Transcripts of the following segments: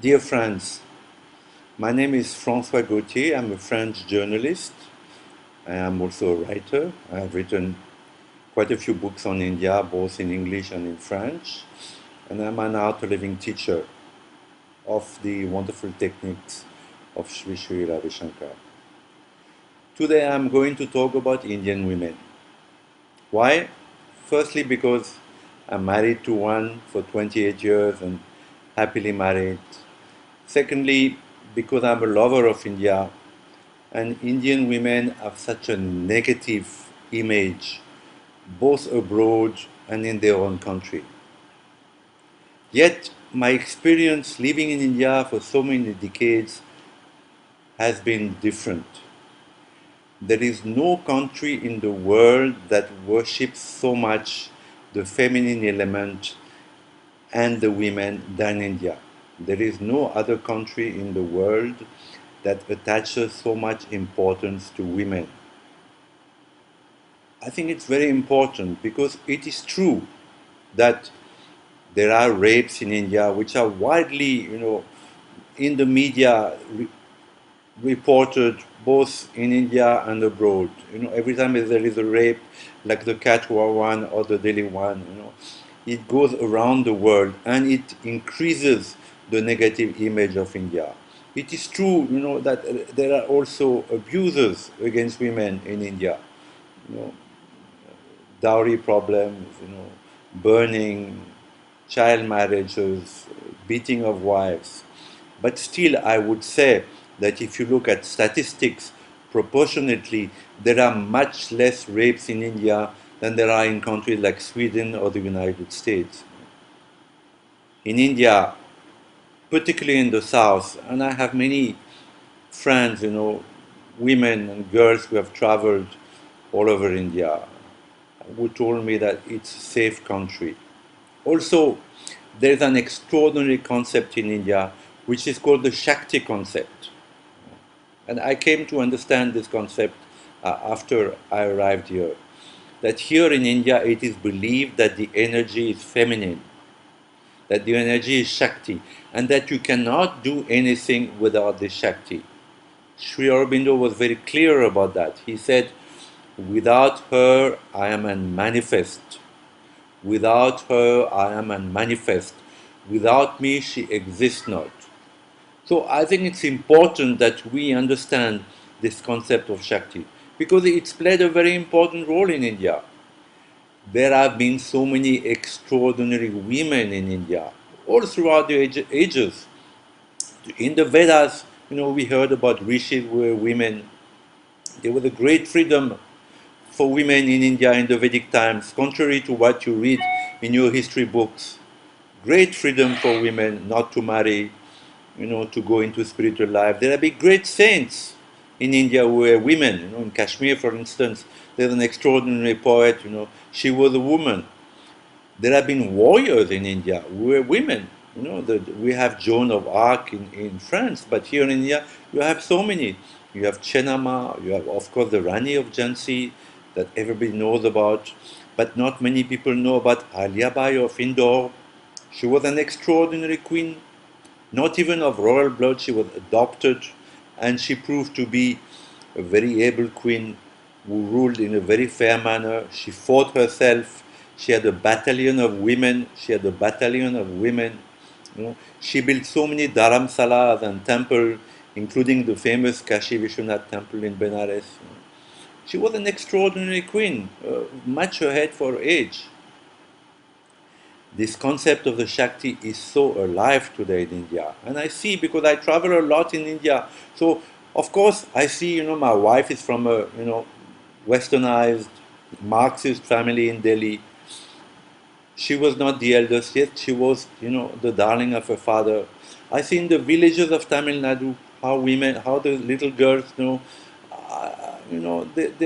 Dear friends, my name is Francois Gautier. I'm a French journalist. I am also a writer. I have written quite a few books on India, both in English and in French. And I'm an art living teacher of the wonderful techniques of Sri Sri Ravi Shankar. Today I'm going to talk about Indian women. Why? Firstly, because I'm married to one for 28 years and happily married. Secondly, because I'm a lover of India, and Indian women have such a negative image, both abroad and in their own country. Yet, my experience living in India for so many decades has been different. There is no country in the world that worships so much the feminine element and the women than India. There is no other country in the world that attaches so much importance to women. I think it's very important because it is true that there are rapes in India which are widely, in the media reported both in India and abroad. Every time there is a rape, like the Katwa one or the Delhi one, it goes around the world and it increases the negative image of India. It is true, that there are also abuses against women in India. You know, dowry problems, burning, child marriages, beating of wives. But still, I would say that if you look at statistics, proportionately, there are much less rapes in India than there are in countries like Sweden or the United States. In India, particularly in the south, and I have many friends, women and girls who have traveled all over India, who told me that it's a safe country. Also, there's an extraordinary concept in India which is called the Shakti concept. And I came to understand this concept after I arrived here. That here in India, it is believed that the energy is feminine, that the energy is Shakti, and that you cannot do anything without the Shakti. Sri Aurobindo was very clear about that. He said, without her, I am unmanifest. Without her, I am unmanifest. Without me, she exists not. So I think it's important that we understand this concept of Shakti because it's played a very important role in India. There have been so many extraordinary women in India all throughout the ages. In the Vedas, we heard about rishis who were women. There was a great freedom for women in India in the Vedic times, contrary to what you read in your history books. Great freedom for women not to marry, to go into spiritual life. There have been great saints in India who were women. In Kashmir, for instance, there's an extraordinary poet, she was a woman. There have been warriors in India who were women. We have Joan of Arc in France, but here in India, you have so many. You have Chenama, you have, of course, the Rani of Jhansi that everybody knows about, but not many people know about Ahilyabai of Indore. She was an extraordinary queen, not even of royal blood, she was adopted, and she proved to be a very able queen who ruled in a very fair manner. She fought herself. She had a battalion of women. She had a battalion of women. She built so many dharamsalas and temples, including the famous Kashi Vishwanath temple in Benares. She was an extraordinary queen, much ahead for her age. This concept of the Shakti is so alive today in India. And I see, because I travel a lot in India, so of course I see, my wife is from a, westernized Marxist family in Delhi. She was not the eldest, yet she was, the darling of her father. I see in the villages of Tamil Nadu how women, how the little girls, they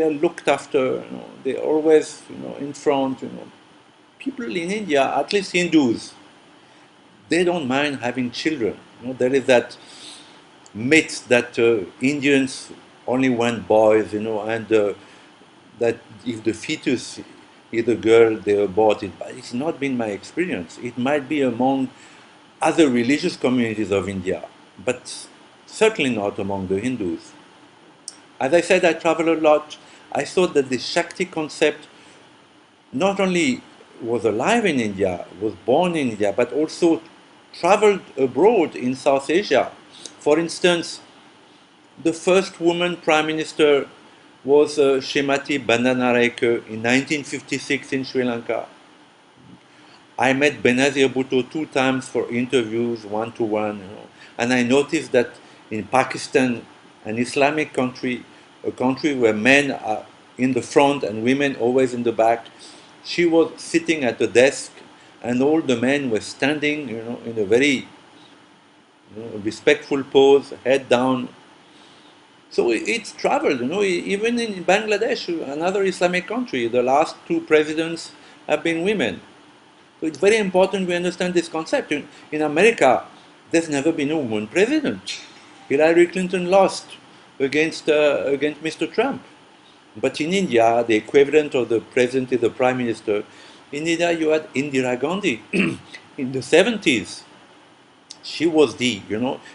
are looked after, they're always, in front, People in India, at least Hindus, they don't mind having children. There is that myth that Indians only want boys, and that if the fetus is a girl, they abort it. But it's not been my experience. It might be among other religious communities of India, but certainly not among the Hindus. As I said, I travel a lot. I thought that the Shakti concept not only was alive in India, was born in India, but also traveled abroad in South Asia. For instance, the first woman prime minister was Shrimati Bandaranaike in 1956 in Sri Lanka. I met Benazir Bhutto 2 times for interviews, one to one, and I noticed that in Pakistan, an Islamic country, a country where men are in the front and women always in the back, she was sitting at the desk, and all the men were standing, in a very respectful pose, head down. So it's traveled, even in Bangladesh, another Islamic country. The last two presidents have been women. So it's very important we understand this concept. In America, there's never been a woman president. Hillary Clinton lost against Mr. Trump. But in India, the equivalent of the president is the prime minister. In India, you had Indira Gandhi in the 70s. She was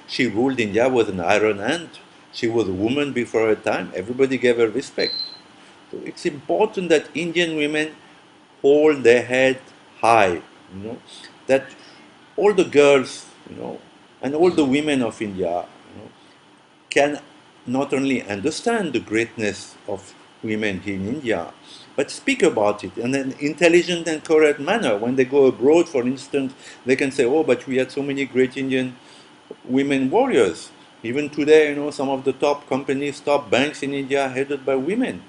she ruled India with an iron hand. She was a woman before her time. Everybody gave her respect. So it's important that Indian women hold their head high, that all the girls, and all the women of India, can not only understand the greatness of women here in India, but speak about it in an intelligent and correct manner. When they go abroad, for instance, they can say, "Oh, but we had so many great Indian women warriors." Even today, some of the top companies, top banks in India are headed by women.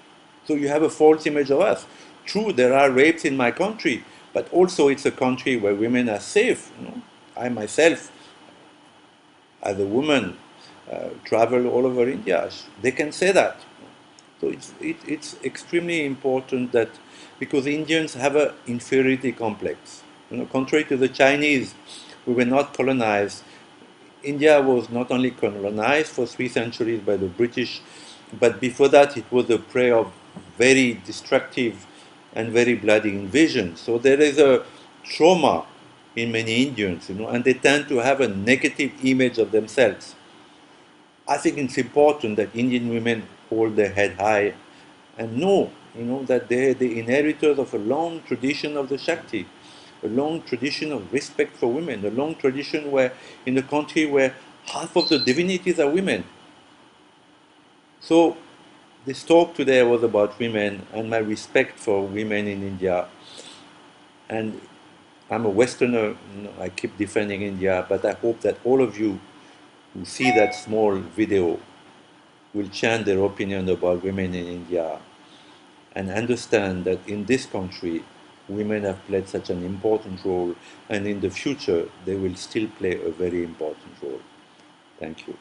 So you have a false image of us. True, there are rapes in my country, but also it's a country where women are safe. I myself, as a woman, travel all over India. They can say that. So it's extremely important that because Indians have an inferiority complex. Contrary to the Chinese, we were not colonized. India was not only colonized for 3 centuries by the British, but before that it was the prey of very destructive and very bloody invasions. So there is a trauma in many Indians, and they tend to have a negative image of themselves. I think it's important that Indian women hold their head high and know, that they're the inheritors of a long tradition of the Shakti, a long tradition of respect for women, a long tradition where, in a country where half of the divinities are women. So, this talk today was about women and my respect for women in India. And I'm a Westerner, I keep defending India, but I hope that all of you who see that small video will change their opinion about women in India and understand that in this country, women have played such an important role, and in the future, they will still play a very important role. Thank you.